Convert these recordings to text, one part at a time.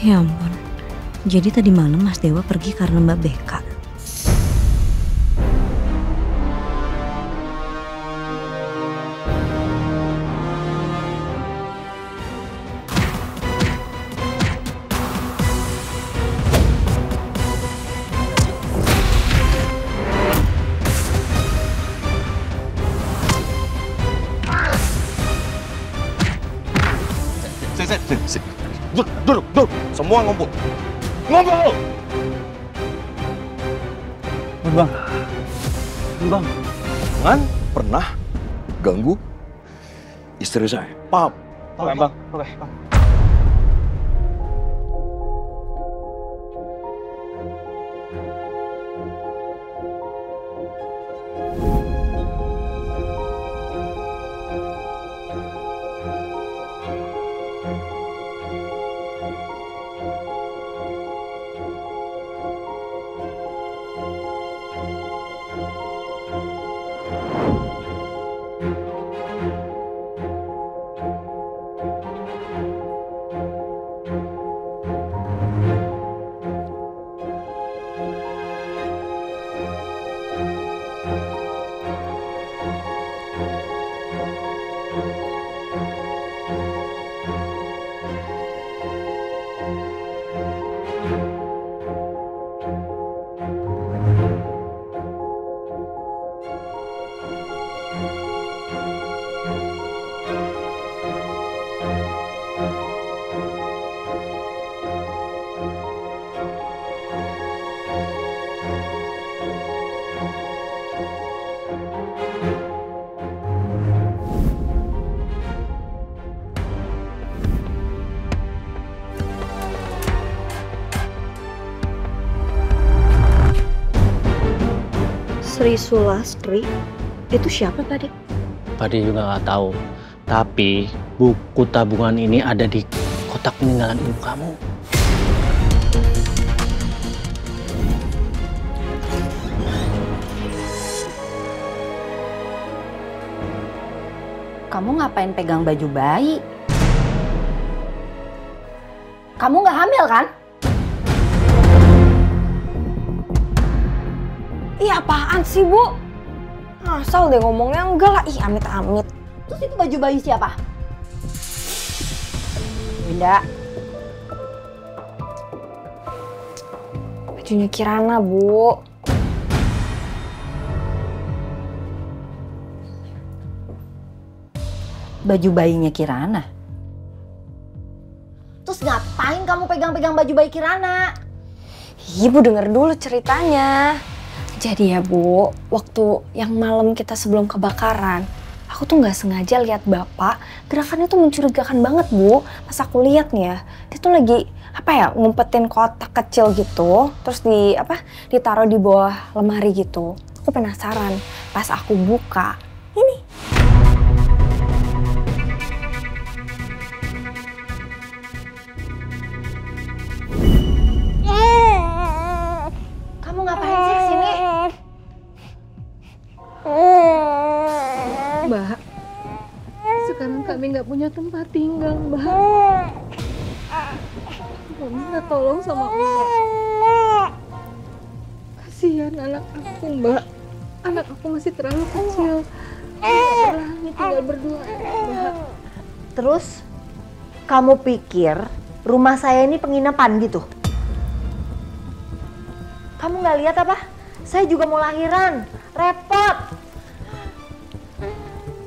Ya ampun. Jadi tadi malam Mas Dewa pergi karena Mbak Beka. Duduk, semua ngumpul. Ngumpul! Bang. Jangan pernah ganggu istri saya. Paham? Bang. Oke. Sri Sulastri, itu siapa tadi? Padi juga nggak tahu. Tapi buku tabungan ini ada di kotak peninggalan ibu kamu. Kamu ngapain pegang baju bayi? Kamu nggak hamil kan? Ih, apaan sih, Bu? Asal deh ngomongnya enggak lah. Ih, amit-amit. Terus itu baju bayi siapa? Winda. Bajunya Kirana, Bu. Baju bayinya Kirana? Terus ngapain kamu pegang-pegang baju bayi Kirana? Ibu denger dulu ceritanya. Jadi ya, Bu, waktu yang malam kita sebelum kebakaran, aku tuh nggak sengaja lihat Bapak, gerakannya tuh mencurigakan banget, Bu. Pas aku lihat nih ya, dia tuh lagi ngumpetin kotak kecil gitu, terus ditaruh di bawah lemari gitu. Aku penasaran, pas aku buka, ini. Kamu ngapain sih kesini? Mbak, sekarang kami nggak punya tempat tinggal, Mbak. Mbak minta tolong sama Mbak. Kasihan anak aku, Mbak. Anak aku masih terlalu kecil. Kami tinggal berdua, Mbak. Terus, kamu pikir rumah saya ini penginapan gitu? Kamu nggak lihat apa? Saya juga mau lahiran, repot.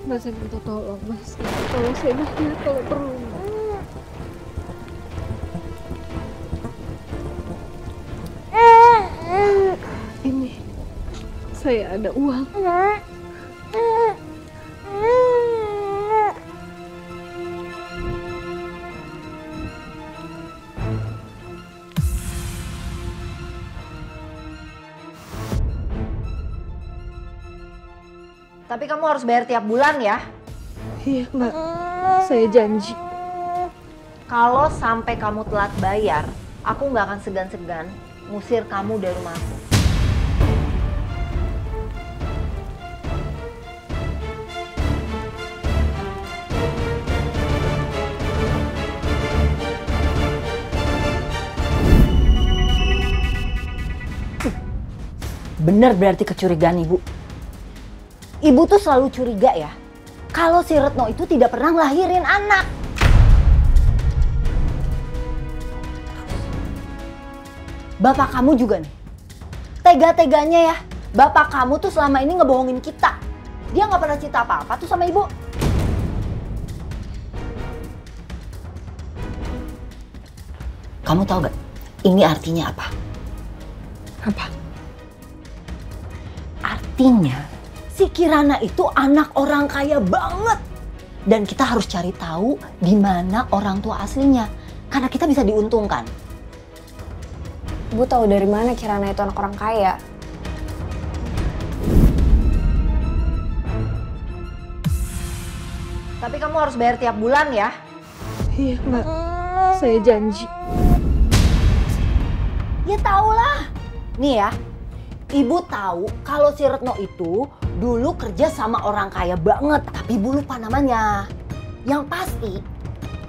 Mas, saya minta tolong, Mas. Tolong saya lahir kalau perlu. Ini, saya ada uang. Tapi kamu harus bayar tiap bulan ya. Iya, Mbak. Saya janji. Kalau sampai kamu telat bayar, aku nggak akan segan-segan ngusir kamu dari rumah aku. Bener berarti kecurigaan ibu. Ibu tuh selalu curiga ya, kalau si Retno itu tidak pernah ngelahirin anak. Bapak kamu juga nih, tega-teganya ya. Bapak kamu tuh selama ini ngebohongin kita. Dia nggak pernah cerita apa-apa tuh sama ibu. Kamu tahu gak, ini artinya apa? Apa? Artinya, si Kirana itu anak orang kaya banget. Dan kita harus cari tahu di mana orang tua aslinya. Karena kita bisa diuntungkan. Ibu tahu dari mana Kirana itu anak orang kaya? Tapi kamu harus bayar tiap bulan ya. Iya Mbak, saya janji. Ya tahulah. Nih ya, ibu tahu kalau si Retno itu dulu kerja sama orang kaya banget. Tapi ibu lupa namanya. Yang pasti,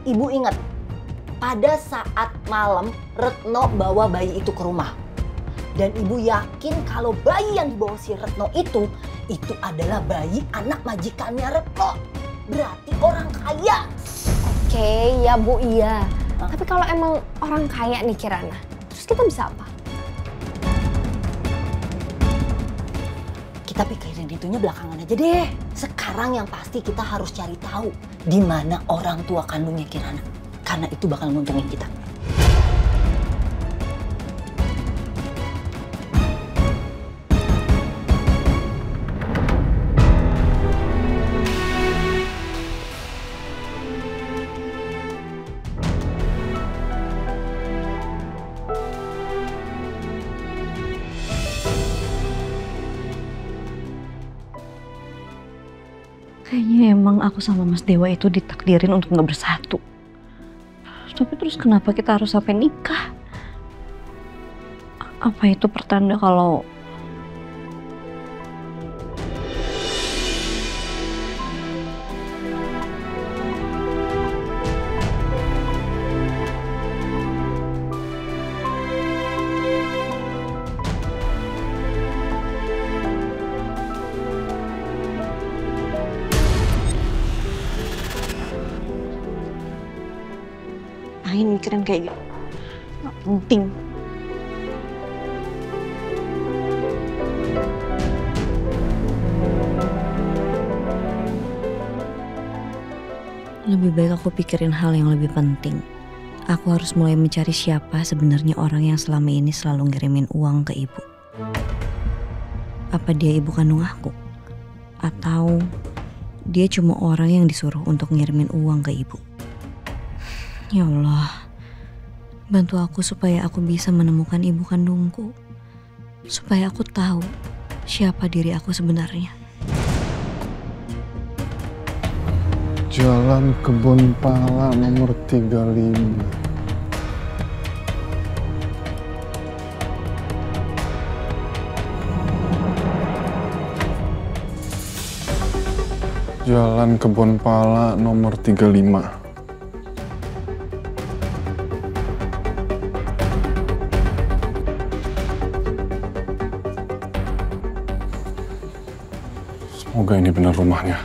ibu ingat. Pada saat malam, Retno bawa bayi itu ke rumah. Dan ibu yakin kalau bayi yang dibawa si Retno itu adalah bayi anak majikannya Retno. Berarti orang kaya. Oke, ya Bu, iya. Tapi kalau emang orang kaya nih Kirana, terus kita bisa apa? Kita pikirin itunya belakangan aja deh. Sekarang yang pasti kita harus cari tahu di mana orang tua kandungnya Kirana. Karena itu bakal nguntungin kita. Kayaknya emang aku sama Mas Dewa itu ditakdirin untuk nggak bersatu. Tapi terus kenapa kita harus sampai nikah? Apa itu pertanda kalau mikirin kayak gitu? Nggak penting. Lebih baik aku pikirin hal yang lebih penting. Aku harus mulai mencari siapa sebenarnya orang yang selama ini selalu ngirimin uang ke ibu. Apa dia ibu kandung aku? Atau dia cuma orang yang disuruh untuk ngirimin uang ke ibu? Ya Allah, bantu aku supaya aku bisa menemukan ibu kandungku. Supaya aku tahu siapa diri aku sebenarnya. Jalan Kebun Pala nomor 35. Jalan Kebun Pala nomor 35. Semoga ini benar rumahnya.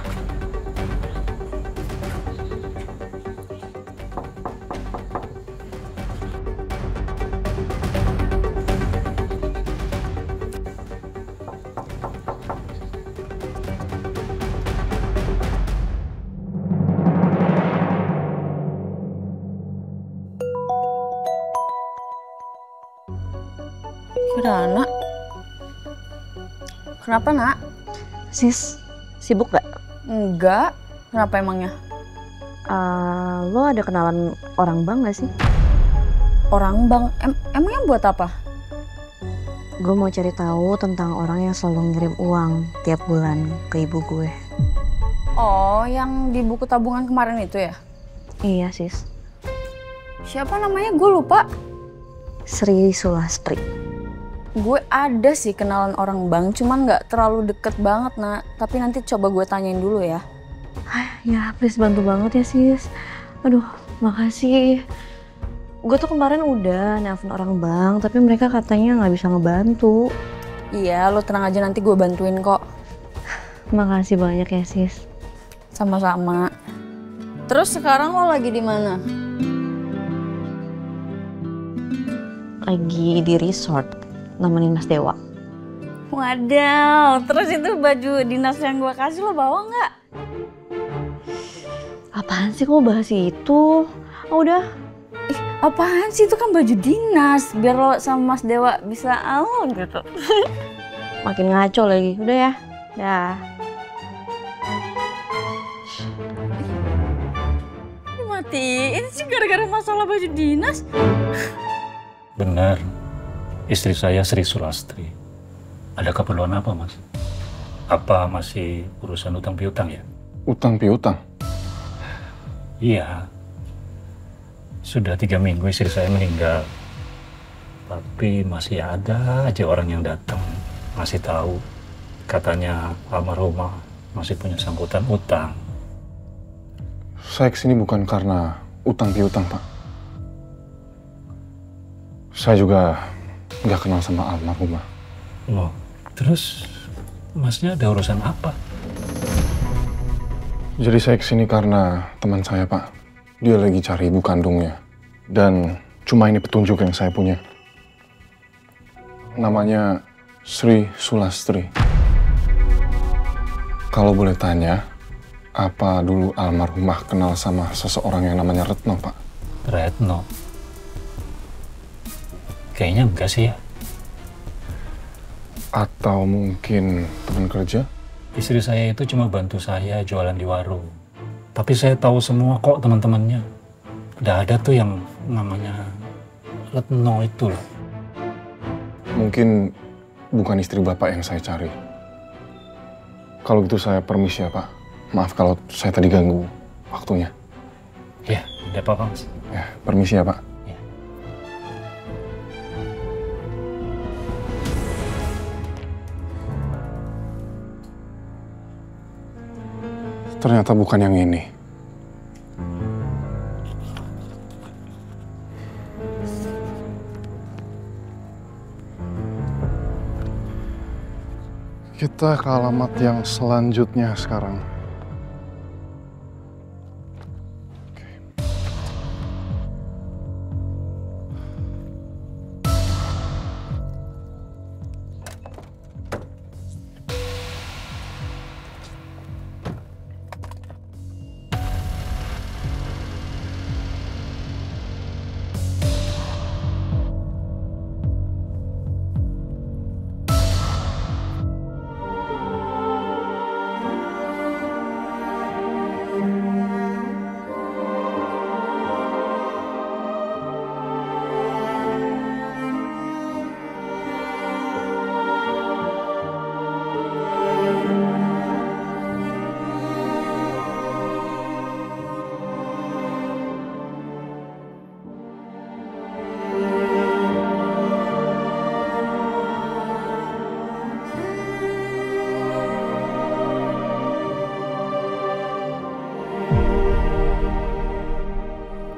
Kirana? Kenapa, Nak? Sis, sibuk gak? Enggak. Kenapa emangnya? Lo ada kenalan orang bank gak sih? Orang bank? Emangnya buat apa? Gue mau cari tahu tentang orang yang selalu ngirim uang tiap bulan ke ibu gue. Oh, yang di buku tabungan kemarin itu ya? Iya, sis. Siapa namanya? Gue lupa. Sri Sulastri. Gue ada sih kenalan orang bank, cuman nggak terlalu deket banget, Nak. Tapi nanti coba gue tanyain dulu ya. Ya, please bantu banget ya, sis. Aduh, makasih. Gue tuh kemarin udah nelfon orang bank, tapi mereka katanya nggak bisa ngebantu. Iya, lo tenang aja, nanti gue bantuin kok. Makasih banyak ya sis. Sama-sama. Terus sekarang lo lagi di mana? Lagi di resort nemenin Mas Dewa. Wadaw, terus itu baju dinas yang gue kasih lo bawa nggak? Apaan sih kok bahas itu? Oh, udah. Ih, apaan sih, itu kan baju dinas, biar lo sama Mas Dewa bisa gitu. Makin ngaco lagi. Udah ya. Dah. Matiin sih gara-gara masalah baju dinas. Benar, istri saya Sri Sulastri. Ada keperluan apa, Mas? Apa masih urusan utang piutang ya? Utang piutang? Iya. Sudah 3 minggu istri saya meninggal. Tapi masih ada aja orang yang datang. Masih tahu. Katanya almarhumah masih punya sangkutan utang. Saya kesini bukan karena utang piutang, Pak. Saya juga nggak kenal sama almarhumah. Loh, terus masnya ada urusan apa? Jadi saya kesini karena teman saya, Pak. Dia lagi cari ibu kandungnya. Dan cuma ini petunjuk yang saya punya. Namanya Sri Sulastri. Kalau boleh tanya, apa dulu almarhumah kenal sama seseorang yang namanya Retno, Pak? Retno? Kayaknya enggak sih ya. Atau mungkin teman kerja? Istri saya itu cuma bantu saya jualan di warung. Tapi saya tahu semua kok teman-temannya. Udah ada tuh yang namanya Retno itu loh. Mungkin bukan istri Bapak yang saya cari. Kalau gitu saya permisi ya, Pak. Maaf kalau saya tadi ganggu waktunya. Ya, tidak apa-apa, Mas. Ya, permisi ya, Pak. Ya. Ternyata bukan yang ini. Kita ke alamat yang selanjutnya sekarang.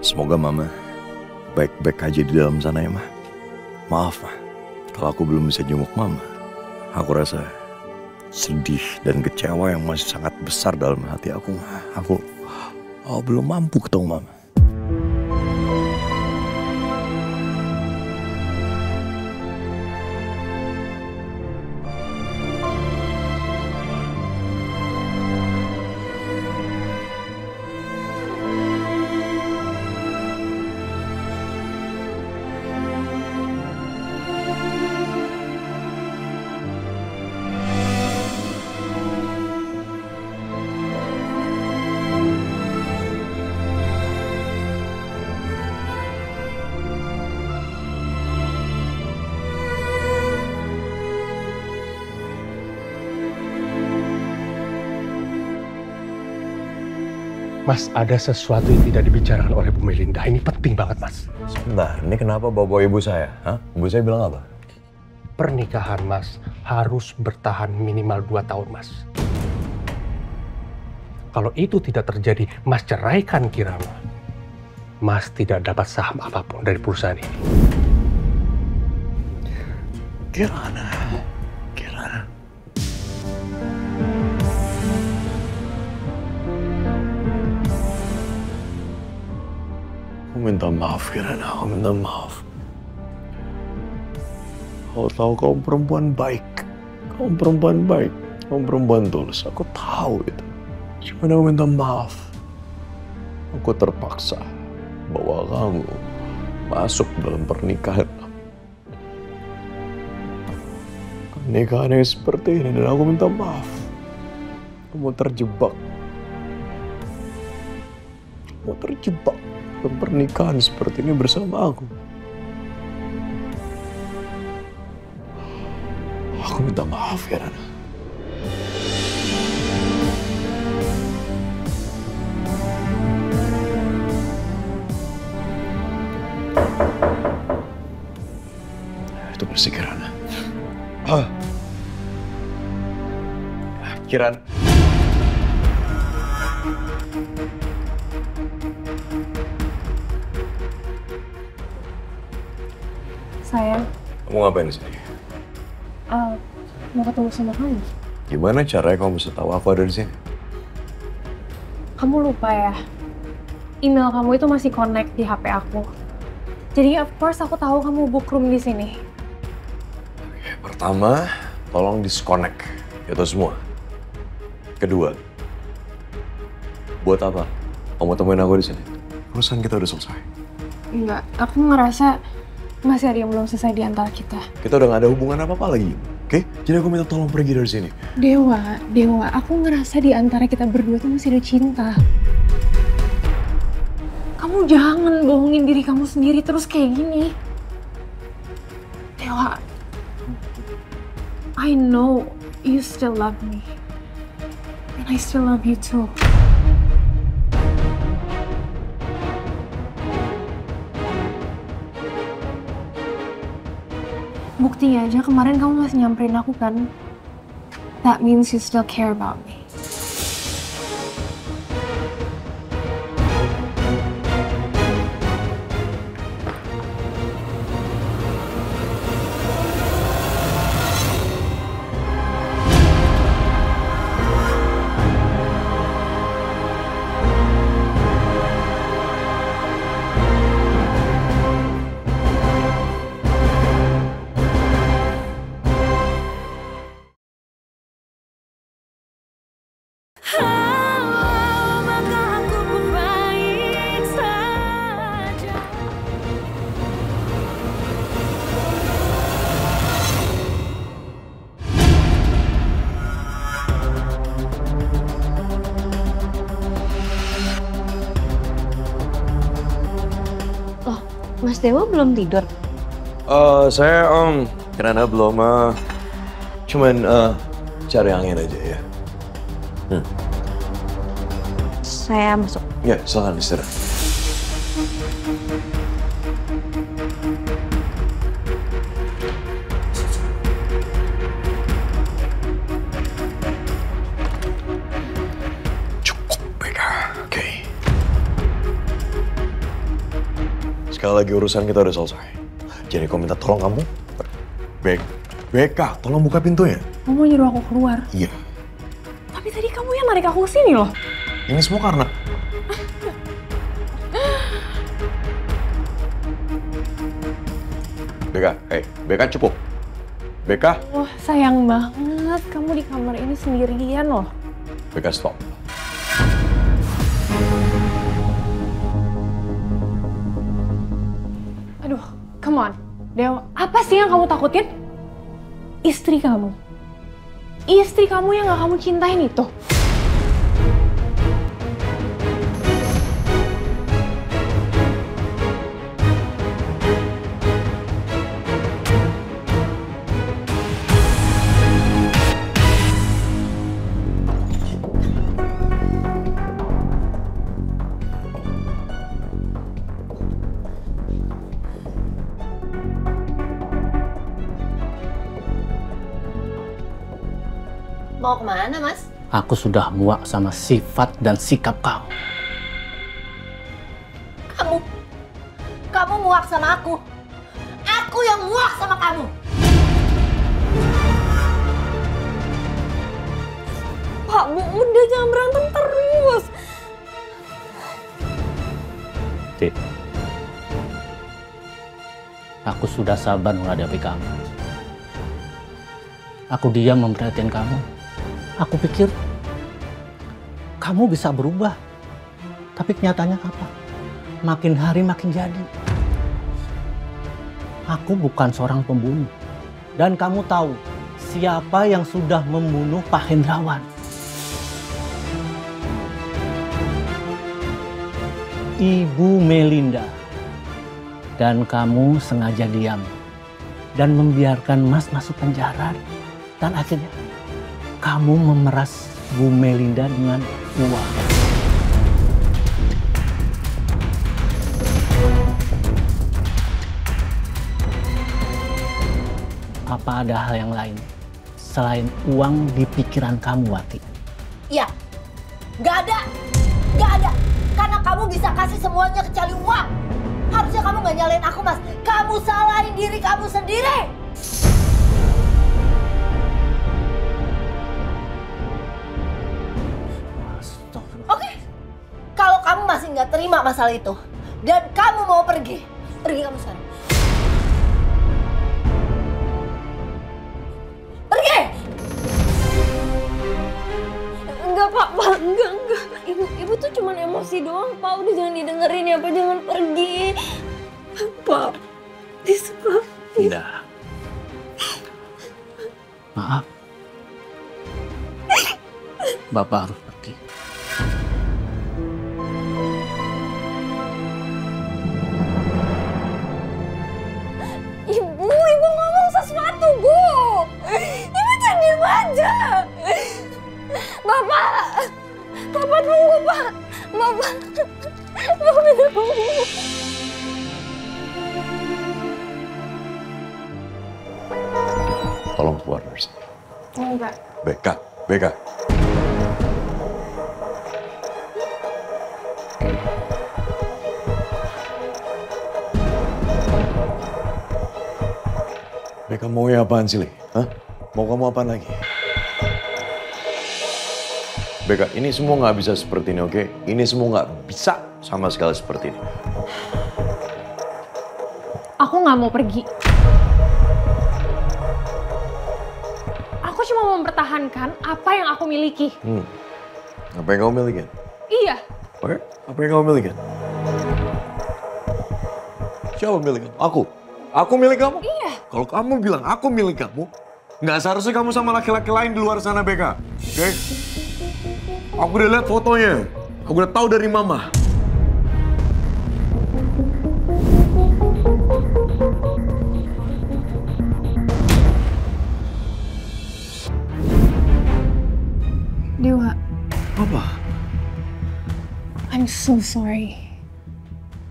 Semoga Mama baik-baik aja di dalam sana ya, Ma. Maaf, Ma. Kalau aku belum bisa jenguk Mama. Aku rasa sedih dan kecewa yang masih sangat besar dalam hati aku, Ma. Aku belum mampu ketemu Mama. Mas, ada sesuatu yang tidak dibicarakan oleh Bu Melinda. Ini penting banget, Mas. Sebentar, ini kenapa bawa ibu saya? Hah? Ibu saya bilang apa? Pernikahan, Mas, harus bertahan minimal 2 tahun, Mas. Kalau itu tidak terjadi, Mas ceraikan Kirana. Mas tidak dapat saham apapun dari perusahaan ini. Kirana? minta maaf, Kirana. Aku minta maaf. Aku tahu kamu perempuan baik. Kamu perempuan baik. Kamu perempuan tulus. Aku tahu itu. Cuma aku minta maaf. Aku terpaksa bawa kamu masuk dalam pernikahan. Pernikahan yang seperti ini dan aku minta maaf. Kamu terjebak. Kamu terjebak dalam pernikahan seperti ini bersama aku. Aku minta maaf, Kirana. Itu bersih, Kirana. Kirana. Sayang, Kamu ngapain di sini? mau ketemu sama kamu. Gimana caranya kamu bisa tahu aku ada di sini? Kamu lupa ya? Email kamu itu masih connect di HP aku. Jadi of course aku tahu kamu book room di sini. Pertama, tolong disconnect itu semua. Kedua, buat apa kamu temuin aku di sini? Urusan kita udah selesai. Enggak, aku ngerasa masih ada yang belum selesai di antara kita. Kita udah gak ada hubungan apa-apa lagi, oke? Jadi aku minta tolong pergi dari sini. Dewa, aku ngerasa di antara kita berdua tuh masih ada cinta. Kamu jangan bohongin diri kamu sendiri terus kayak gini. Dewa, I know you still love me. And I still love you too. Buktinya aja kemarin kamu masih nyamperin aku kan. That means you still care about me. Mas Dewa belum tidur? Saya Kirana belum, cuman cari angin aja ya. Saya masuk. Ya, silakan istirahat. Cukup, Beka. Oke. Sekali lagi urusan kita udah selesai. Jadi aku minta tolong kamu. Beka, tolong buka pintunya. Kamu mau nyuruh aku keluar? Iya. Tapi tadi kamu yang narik aku ke sini loh. Ini semua karena... Beka, Beka cukup. Beka. Wah, sayang banget kamu di kamar ini sendirian loh. Beka, stop. Aduh, come on. Dewa, apa sih yang kamu takutin? Istri kamu. Istri kamu yang gak kamu cintain itu. Mau kemana, Mas? Aku sudah muak sama sifat dan sikap kamu. Kamu muak sama aku. Aku yang muak sama kamu. Pak, Bu, udah jangan berantem terus. Cik, Aku sudah sabar menghadapi kamu. Aku diam memperhatikan kamu. Aku pikir kamu bisa berubah. Tapi kenyataannya apa? Makin hari makin jadi. Aku bukan seorang pembunuh. Dan kamu tahu siapa yang sudah membunuh Pak Hendrawan. Ibu Melinda. Dan kamu sengaja diam dan membiarkan Mas masuk penjara. Dan akhirnya kamu memeras Bu Melinda dengan uang. Apa ada hal yang lain selain uang di pikiran kamu, Wati? Iya, nggak ada. Karena kamu bisa kasih semuanya kecuali uang. Harusnya kamu nggak nyalain aku, Mas. Kamu salahin diri kamu sendiri. Oke, kalau kamu masih nggak terima masalah itu dan kamu mau pergi kamu sekarang. Pergi! Enggak, Pak. Enggak. Ibu tuh cuma emosi doang, Pak. Udah jangan didengerin ya, Pak. Jangan pergi. Pak, please, Pak. Tidak. Maaf. Bapak harus pergi. Ibu ngomong sesuatu, Bu. Ibu jangan diem aja. Bapak tunggu, Pak. Bapak tunggu. Tolong keluar dari sini. Enggak. Beka. Beka mau ya apaan sih, Li? Hah? Mau kamu apaan lagi? Beka, ini semua nggak bisa seperti ini, oke? Ini semua nggak bisa sama sekali seperti ini. Aku nggak mau pergi. Aku cuma mau mempertahankan apa yang aku miliki. Apa yang kamu miliki? Iya. Oke, apa yang kamu miliki? Siapa milik kamu? Aku. Aku milik kamu? Iya. Kalau kamu bilang aku milik kamu, nggak seharusnya kamu sama laki-laki lain di luar sana, Beka. Oke? Aku udah lihat fotonya. Aku udah tahu dari Mama. Dewa. Apa? I'm so sorry.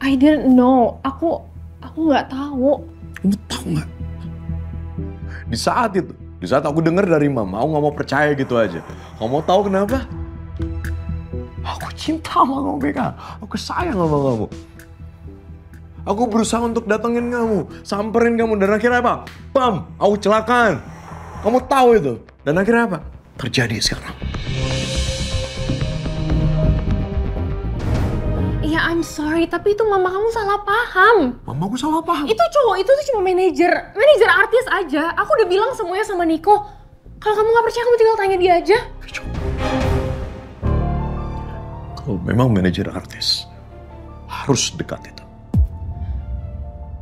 I didn't know. Aku nggak tahu. Kamu tahu nggak? Di saat aku dengar dari Mama, aku nggak mau percaya gitu aja. Kamu mau tahu kenapa? Aku cinta sama kamu, Beka. Aku sayang sama kamu. Aku berusaha untuk datengin kamu, samperin kamu, dan akhirnya apa? Bam, aku kecelakaan. Kamu tahu itu. Dan akhirnya apa? Terjadi sekarang. Iya, I'm sorry, tapi itu mama kamu salah paham. Mama aku salah paham? Itu cowok itu tuh cuma manajer artis aja. Aku udah bilang semuanya sama Niko. Kalau kamu nggak percaya, kamu tinggal tanya dia aja. Kalau memang manajer artis, harus dekat itu.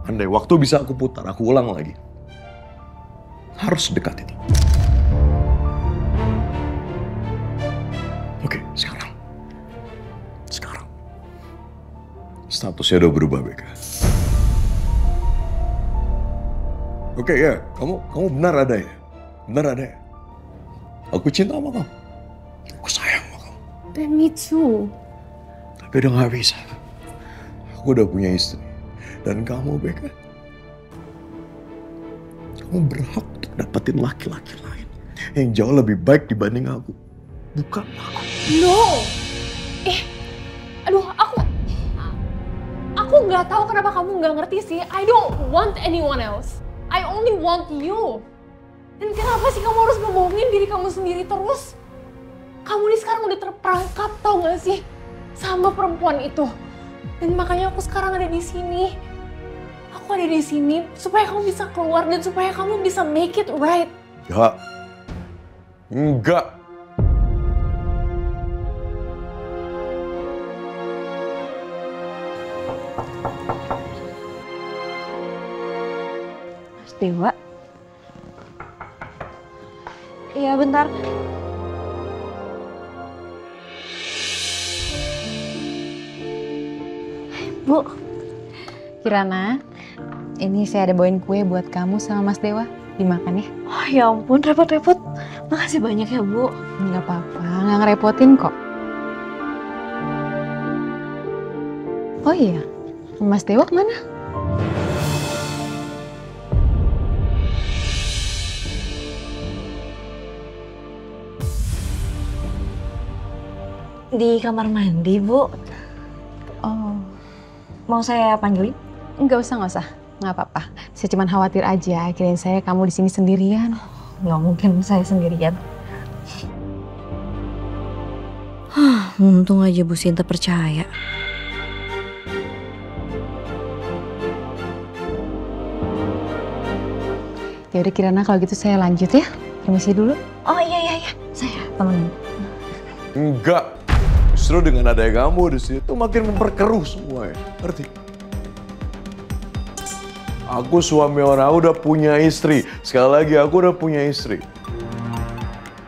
Andai waktu bisa aku putar, aku ulang lagi. Harus dekat itu. Oke, sekarang. Statusnya udah berubah, Beka. Oke, ya, kamu benar ada ya? Benar ada ya? Aku cinta sama kamu. Aku sayang sama kamu. Dan me too. Tapi udah gak bisa. Aku udah punya istri. Dan kamu, Beka, kamu berhak untuk dapetin laki-laki lain yang jauh lebih baik dibanding aku. Bukan aku. No! Aduh, aku nggak tahu kenapa kamu nggak ngerti sih. I don't want anyone else. I only want you. Dan kenapa sih kamu harus ngebohongin diri kamu sendiri terus? Kamu ini sekarang udah terperangkap, tau gak sih? Sama perempuan itu. Dan makanya aku sekarang ada di sini. Aku Aku ada di sini supaya kamu bisa keluar dan supaya kamu bisa make it right. Ya. Enggak. Mas Dewa. Iya, bentar. Bu. Kirana, ini saya ada bawain kue buat kamu sama Mas Dewa. Dimakan ya. Oh ya ampun, repot-repot. Makasih banyak ya, Bu. Nggak apa-apa, nggak ngerepotin kok. Oh iya, Mas Dewa kemana? Di kamar mandi, Bu. Oh. Mau saya panggilin? Nggak usah. Nggak apa-apa. Saya cuma khawatir aja, kirain saya kamu di sini sendirian. Nggak mungkin saya sendirian. Untung aja Bu Sinta percaya. Ya udah Kirana, kalau gitu saya lanjut ya. Permisi dulu. Oh iya. Saya temenin. Enggak. Justru dengan adanya kamu di situ makin memperkeruh semua ya. Ngerti? Aku suami orang, aku udah punya istri. Sekali lagi aku udah punya istri.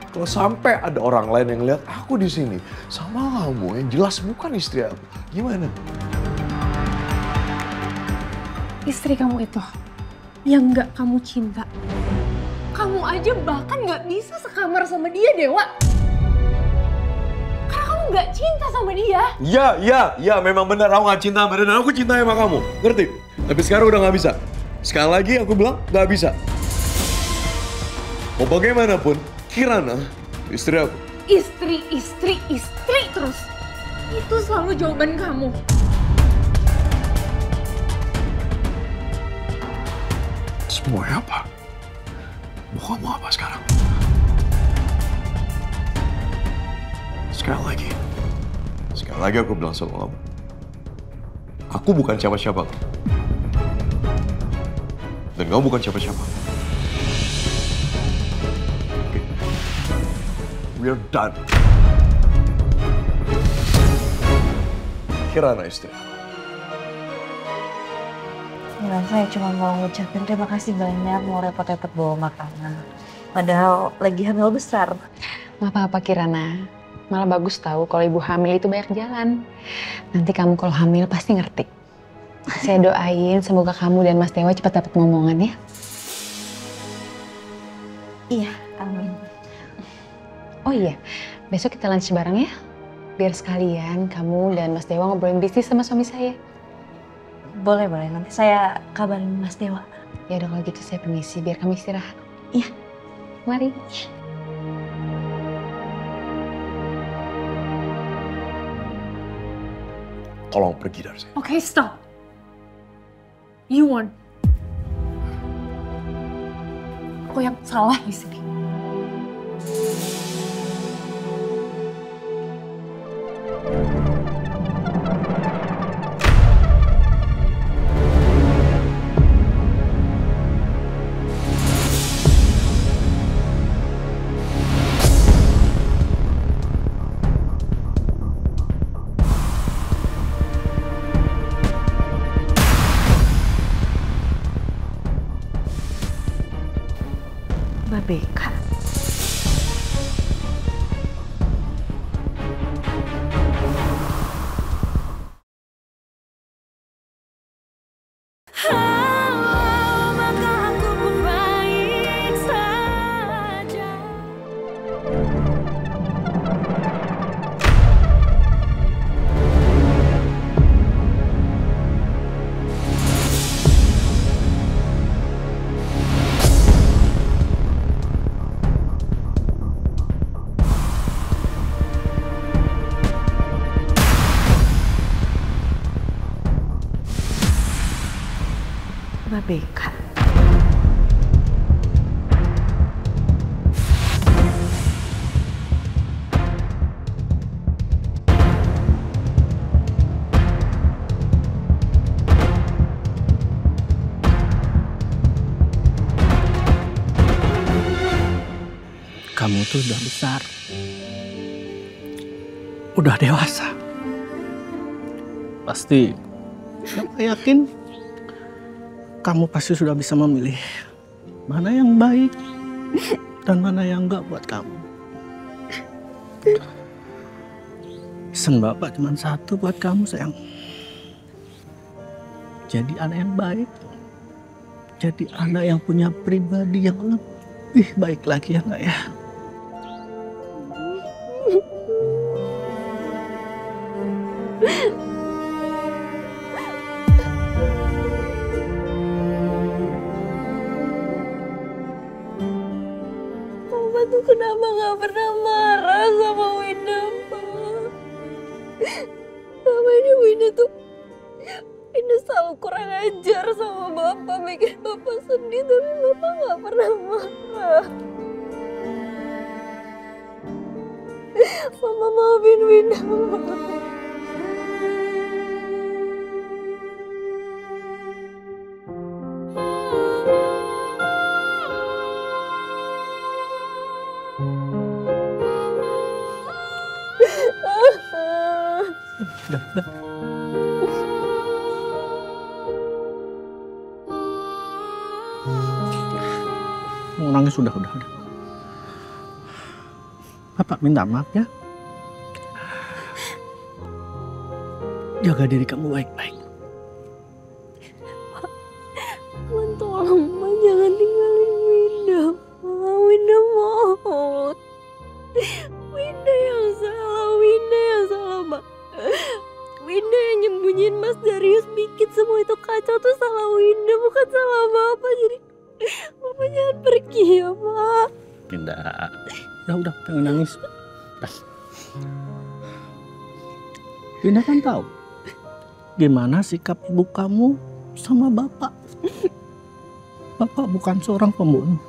Kalau sampai ada orang lain yang lihat aku di sini sama kamu yang jelas bukan istri aku, gimana? Istri kamu itu yang nggak kamu cinta. Kamu aja bahkan nggak bisa sekamar sama dia, Dewa. Karena kamu nggak cinta sama dia. Ya, memang benar aku nggak cinta sama dia dan aku cinta sama kamu, ngerti? Tapi sekarang udah nggak bisa. Sekali lagi aku bilang nggak bisa. Mau bagaimanapun, Kirana, istri aku. Istri terus. Itu selalu jawaban kamu. Semuanya apa? Mau kamu apa sekarang? Sekali lagi aku bilang sama kamu. Aku bukan siapa-siapa. Dan kamu bukan siapa-siapa. Oke. We're done. Kirana istri. Enggak, saya cuma mau ngucapin terima kasih banyak mau repot-repot bawa makanan. Padahal lagi hamil besar. Nggak apa-apa Kirana. Malah bagus tahu kalau ibu hamil itu banyak jalan. Nanti kamu kalau hamil pasti ngerti. Saya doain semoga kamu dan Mas Dewa cepat dapat momongan ya. Iya, amin. Oh iya, besok kita lunch bareng ya. Biar sekalian kamu dan Mas Dewa ngobrolin bisnis sama suami saya. Boleh. Nanti saya kabarin Mas Dewa. Ya udah kalau gitu saya permisi biar kamu istirahat. Iya. Mari. Tolong pergi dari sini. Okay, stop. You won. Aku yang salah di sini. Beka. Beka. itu udah besar. Udah dewasa. Pasti, Bapak yakin kamu pasti sudah bisa memilih mana yang baik dan mana yang enggak buat kamu. Pesan Bapak cuma satu buat kamu, sayang. Jadi anak yang baik. Jadi anak yang punya pribadi yang lebih baik lagi, ya nggak ya? Papa tuh kenapa gak pernah marah sama Winda, Pak? Selama ini Winda selalu kurang ajar sama Bapak, bikin Bapak sedih, tapi Bapak gak pernah marah. Mama maafin Winda, Pak. Udah. Mau nangis udah. Bapak minta maaf ya. Jaga diri kamu baik-baik. Pak, tolong Pak, jangan tinggalin Winda, Pak. Winda mohon. Winda yang salah, Pak. Winda yang nyembunyiin Mas Darius, bikin semua itu kacau tuh salah Winda, bukan salah Bapak. Jadi Bapak jangan pergi ya, Pak. Tidak. Udah, jangan nangis. Winda kan tahu gimana sikap ibu kamu sama Bapak. Bapak bukan seorang pembunuh.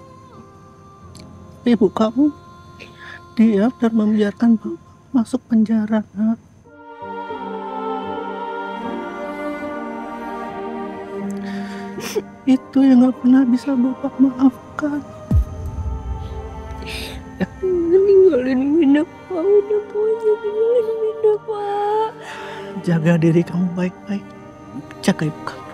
Ibu kamu diam dan membiarkan Bapak masuk penjara. Itu yang gak pernah bisa Bapak maafkan. Tinggalin Winda, Pak. Winda punya tinggalin Winda, Pak. Jaga diri kamu baik-baik. Jaga ibu kamu.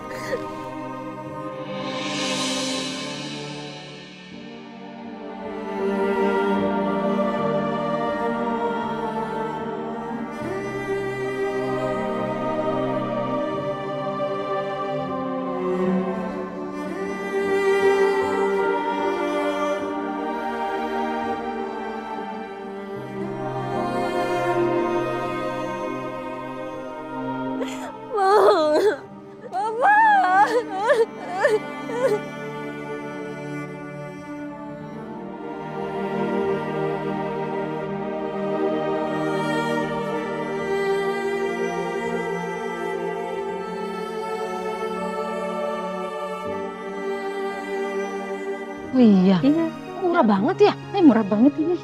Oh iya, murah banget ya? Murah banget ini.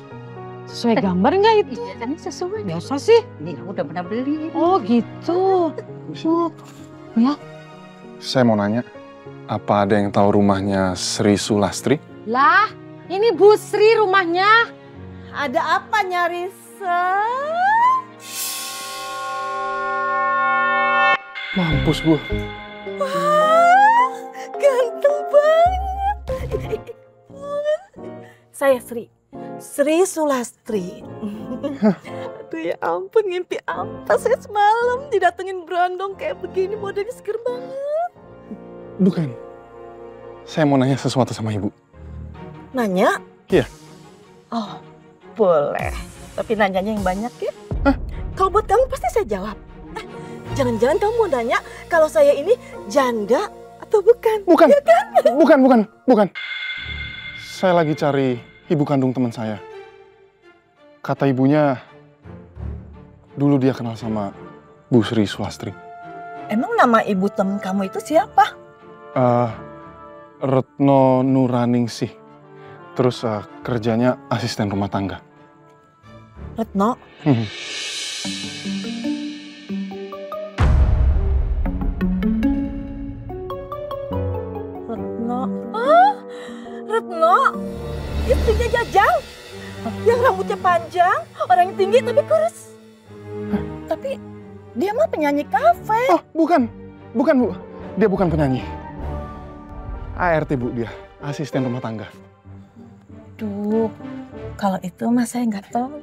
Sesuai gambar nggak itu? Iya, ini sesuai. Biasa sih. Ini aku udah pernah beli. Oh gitu. Oh, ya. Saya mau nanya, apa ada yang tahu rumahnya Sri Sulastri? Lah, ini Bu Sri rumahnya. Ada apa Nyarisa? Mampus gue. Wah, ganteng banget. Saya Sri Sulastri. Aduh ya ampun, ngimpi apa saya semalam didatengin berondong kayak begini, modelnya seger banget. Bukan. Saya mau nanya sesuatu sama ibu. Nanya? Iya. Oh, boleh. Tapi nanyanya yang banyak ya. Hah? Kalau buat kamu pasti saya jawab. Jangan-jangan kamu mau nanya kalau saya ini janda atau bukan? Bukan. Ya kan? Bukan. Saya lagi cari ibu kandung teman saya. Kata ibunya, dulu dia kenal sama Bu Sri Sulastri. Emang nama ibu temen kamu itu siapa? Retno Nuraningsih. Terus kerjanya asisten rumah tangga. Retno? Retno? Retno? Istrinya Jajang? Yang panjang, orangnya tinggi tapi kurus. Tapi dia mah penyanyi kafe. Oh, bukan. Bukan, Bu. Dia bukan penyanyi. ART, Bu, dia. Asisten rumah tangga. Duh, kalau itu mah saya nggak tahu.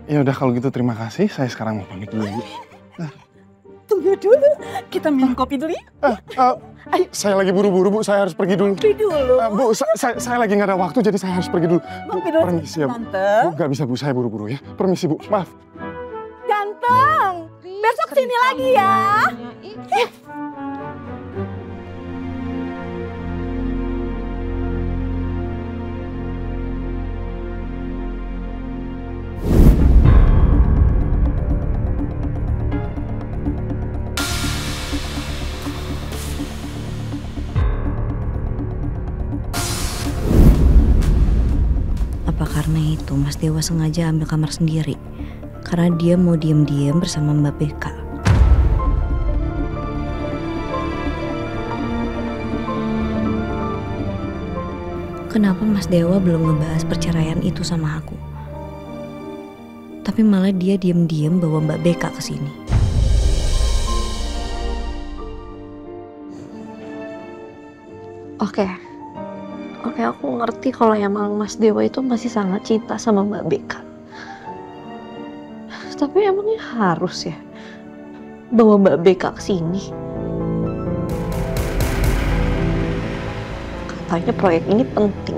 Ya udah kalau gitu terima kasih. Saya sekarang mau pamit dulu, Bu. Tunggu dulu, kita minum kopi dulu ya. Ayo. Saya lagi buru-buru, Bu. Saya harus pergi dulu. Kopi dulu. Bu, saya lagi nggak ada waktu, jadi saya harus pergi dulu. Kopi dulu. Permisi ya, Bu. Tante. Bu, nggak bisa, Bu. Saya buru-buru ya. Permisi, Bu. Maaf. Ganteng, besok sini lagi ya. Apa karena itu Mas Dewa sengaja ambil kamar sendiri? Karena dia mau diam-diam bersama Mbak Beka. Kenapa Mas Dewa belum ngebahas perceraian itu sama aku? Tapi malah dia diam-diam bawa Mbak Beka ke sini. Oke, aku ngerti kalau emang Mas Dewa itu masih sangat cinta sama Mbak Beka. Tapi emangnya harus ya bawa Mbak Beka ke sini? Katanya proyek ini penting.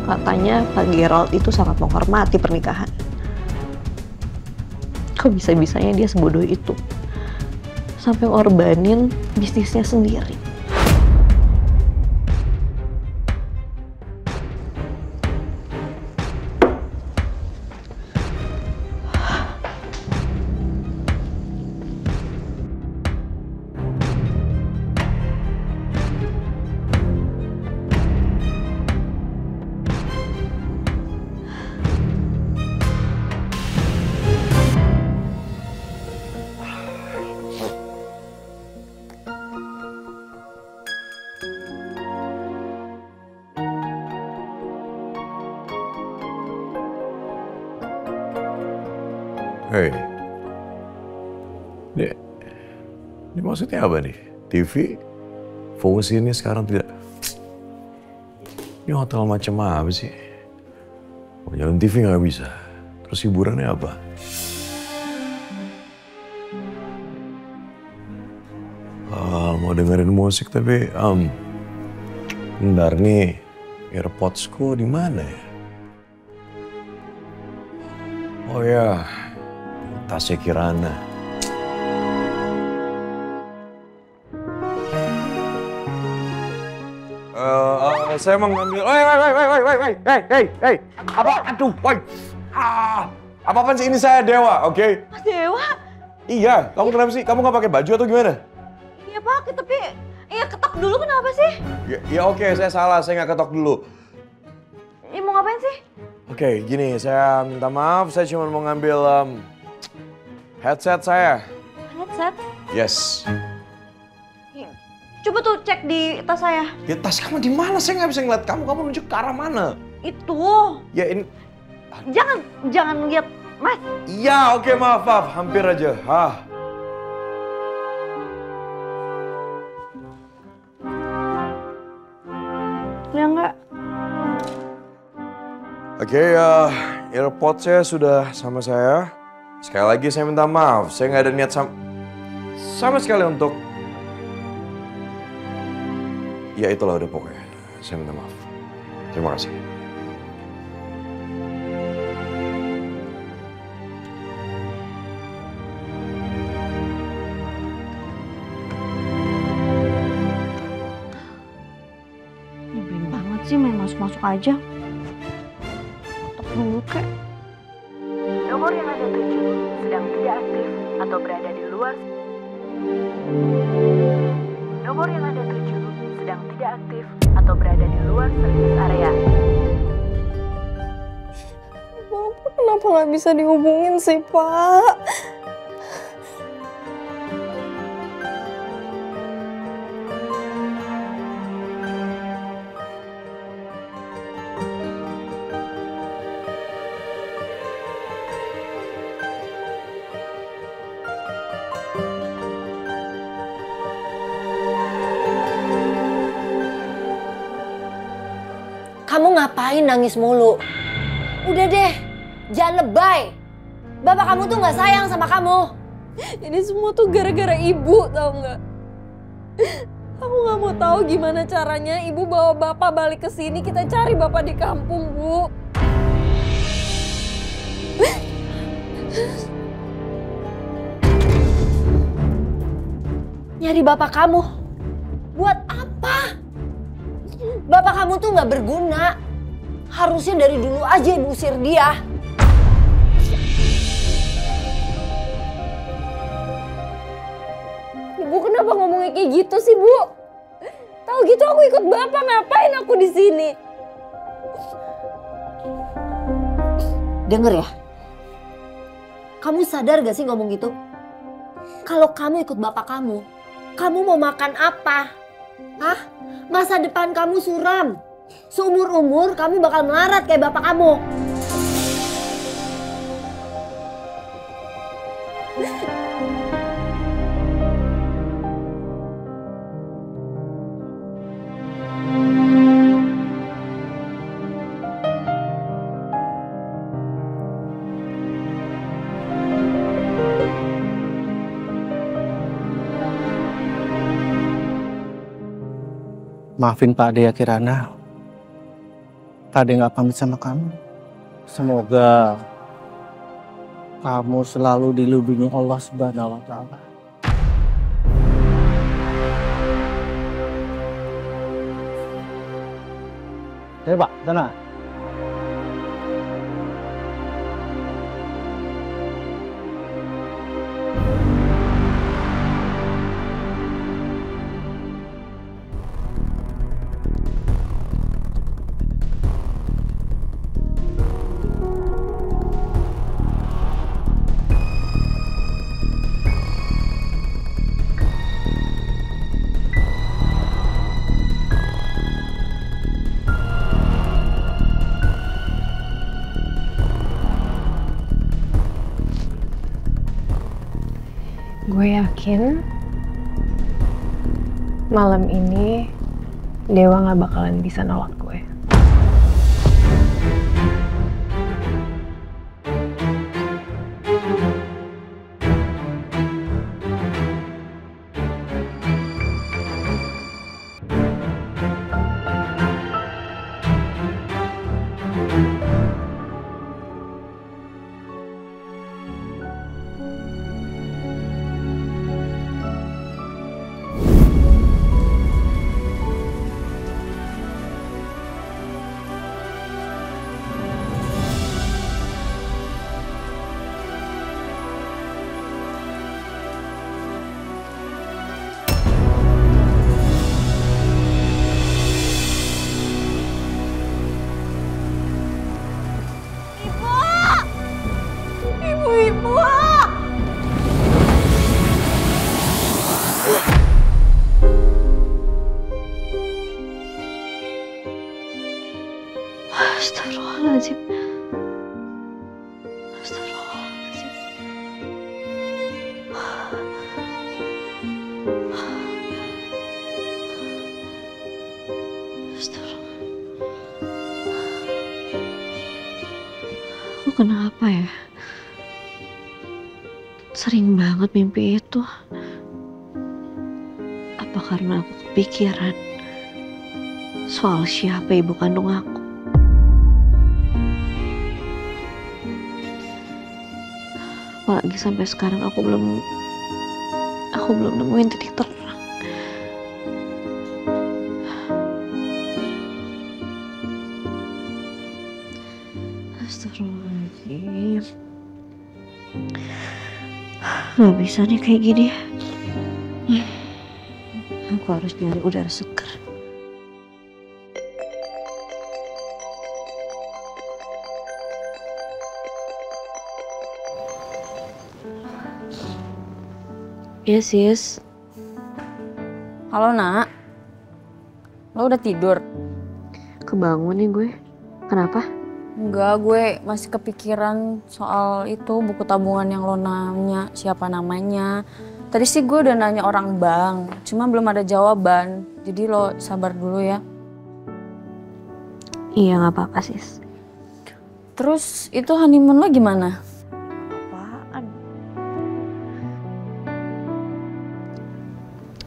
Katanya Pak Gerald itu sangat menghormati pernikahan. Kok bisa-bisanya dia sebodoh itu? Sampai ngorbanin bisnisnya sendiri. Hei, ini maksudnya apa nih? TV, fungsinya sekarang tidak. Ini hotel macam apa sih? Oh, jalan TV nggak bisa. Terus hiburannya apa? Mau dengerin musik tapi, bentar nih, AirPodsku di mana ya? Oh ya. Tasnya Kirana. Saya mau ngambil. Hey. Apa? Aduh, woi. Apa-apaan sih, ini saya Dewa, oke? Mas Dewa? Iya, kamu kenapa sih? Kamu nggak pakai baju atau gimana? Iya pakai, tapi ketok dulu kenapa sih? Ya oke, saya salah, saya nggak ketok dulu. Mau ngapain sih? Oke, gini, saya minta maaf, saya cuma mau ngambil headset saya. Headset? Yes. Coba tuh cek di tas saya. Ya tas kamu di mana? Saya nggak bisa ngeliat kamu. Kamu nunjuk ke arah mana? Itu. Ya ini. Jangan lihat, Mas. Iya, oke, maaf. Hampir aja. Ya enggak. Oke, AirPods saya sudah sama saya. Sekali lagi saya minta maaf. Saya nggak ada niat sama sekali untuk. Ya itulah udah pokoknya. Saya minta maaf. Terima kasih. Nyebelin banget sih main masuk-masuk aja. Ketok dulu kek. Nomor yang Anda tuju sedang tidak aktif atau berada di luar. Nomor yang Anda tuju sedang tidak aktif atau berada di luar service area. Bapak kenapa nggak bisa dihubungin sih, Pak? Kamu ngapain nangis mulu? Udah deh, jangan lebay. Bapak kamu tuh gak sayang sama kamu. Ini semua tuh gara-gara ibu, tau nggak? Aku nggak mau tahu gimana caranya ibu bawa bapak balik ke sini. Kita cari bapak di kampung, Bu. Nyari bapak kamu? Buat apa? Bapak kamu tuh nggak berguna. Harusnya dari dulu aja ibu usir dia. Ibu kenapa ngomongnya kayak gitu sih, Bu? Tahu gitu aku ikut bapak, ngapain aku di sini? Dengar ya. Kamu sadar gak sih ngomong gitu? Kalau kamu ikut bapak kamu mau makan apa? Hah? Masa depan kamu suram. Seumur-umur kamu bakal melarat kayak bapak kamu. Maafin Pak Ade ya Kirana. Pak Ade nggak pamit sama kamu. Semoga kamu selalu dilindungi Allah Subhanahu wa Ta'ala. Ya Pak, sana. Gue yakin malam ini Dewa gak bakalan bisa nolak gue. Astagfirullahaladzim. Astagfirullahaladzim. Astagfirullah. Aku kenapa ya? Sering banget mimpi itu. Apa karena aku kepikiran soal siapa ibu kandung aku? Apalagi sampai sekarang aku belum nemuin titik terang. Astagfirullahaladzim. Gak bisa nih kayak gini. Aku harus nyari udara segar. Iya sis. Halo nak, lo udah tidur? Kebangun nih gue. Kenapa? Enggak, gue masih kepikiran soal itu buku tabungan yang lo nanya siapa namanya. Tadi sih gue udah nanya orang bank, cuma belum ada jawaban. Jadi lo sabar dulu ya. Iya nggak apa-apa sis. Terus itu honeymoon lo gimana? Apaan?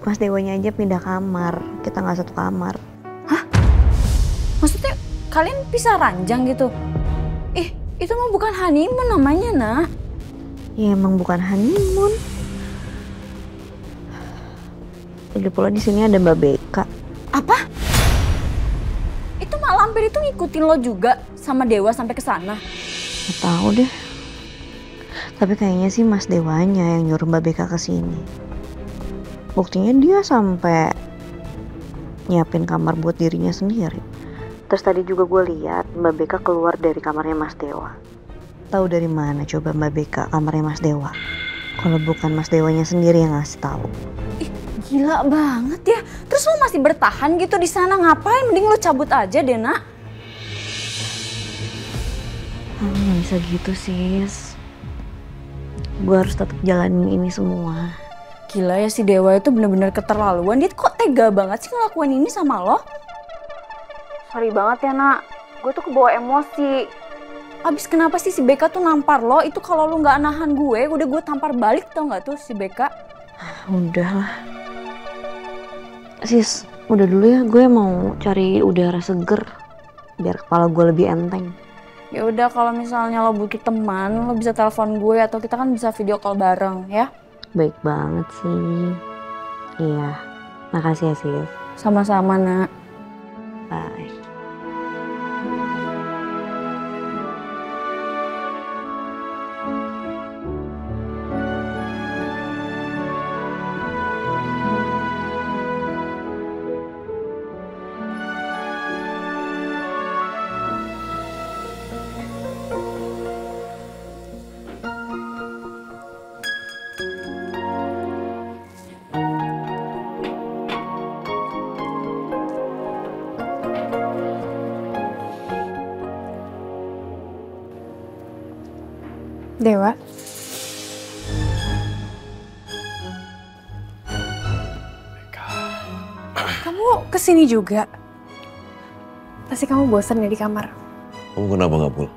Mas Dewanya aja pindah kamar, kita nggak satu kamar. Hah? Maksudnya kalian pisah ranjang gitu? Itu mah bukan honeymoon namanya, nah. Ya emang bukan honeymoon. Lagi pula di sini ada Mbak Beka. Apa? Itu Mak Lampir itu ngikutin lo juga sama Dewa sampai ke sana? Nggak tahu deh. Tapi kayaknya sih Mas Dewanya yang nyuruh Mbak Beka ke sini. Buktinya dia sampai nyiapin kamar buat dirinya sendiri. Terus tadi juga gue lihat Mbak Beka keluar dari kamarnya Mas Dewa. Tahu dari mana coba Mbak Beka kamarnya Mas Dewa? Kalau bukan Mas Dewanya sendiri yang ngasih tahu. Gila banget ya. Terus lo masih bertahan gitu di sana, ngapain? Mending lo cabut aja deh, Nak. Nggak bisa gitu sis. Gue harus tetap jalanin ini semua. Gila ya, si Dewa itu bener-bener keterlaluan. Dia kok tega banget sih ngelakuin ini sama lo? Sorry banget ya, Nak. Gue tuh kebawa emosi. Abis kenapa sih si Beka tuh nampar lo? Itu kalau lo nggak nahan gue, udah gue tampar balik, tau nggak tuh si Beka? Udahlah. Sis, udah dulu ya. Gue mau cari udara seger biar kepala gue lebih enteng. Ya udah, kalau misalnya lo butuh teman, lo bisa telepon gue atau kita kan bisa video call bareng ya. Baik banget sih. Iya, makasih ya sis. Sama-sama, Nak. Bye. Dewa. Kamu kesini juga? Pasti kamu bosan ya di kamar? Kamu kenapa nggak pulang?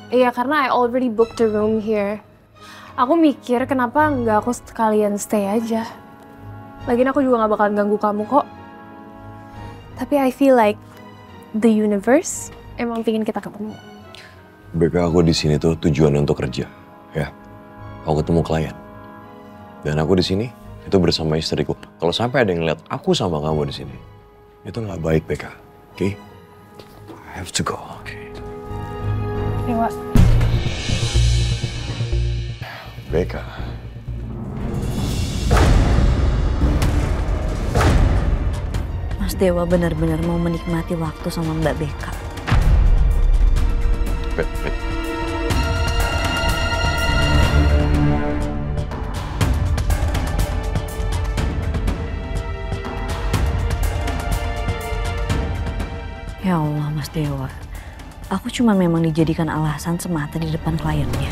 Iya, karena I already booked a room here. Aku mikir kenapa nggak aku sekalian stay aja. Lagian aku juga nggak bakalan ganggu kamu kok. Tapi I feel like the universe emang pingin kita ketemu. Beka, aku di sini tuh tujuannya untuk kerja, ya. Aku ketemu klien. Dan aku di sini itu bersama istriku. Kalau sampai ada yang lihat aku sama kamu di sini, itu nggak baik, Beka. Oke? I have to go. Oke. Dewa. Beka. Mas Dewa benar-benar mau menikmati waktu sama Mbak Beka. Ya Allah Mas Dewa, aku cuma memang dijadikan alasan semata di depan kliennya.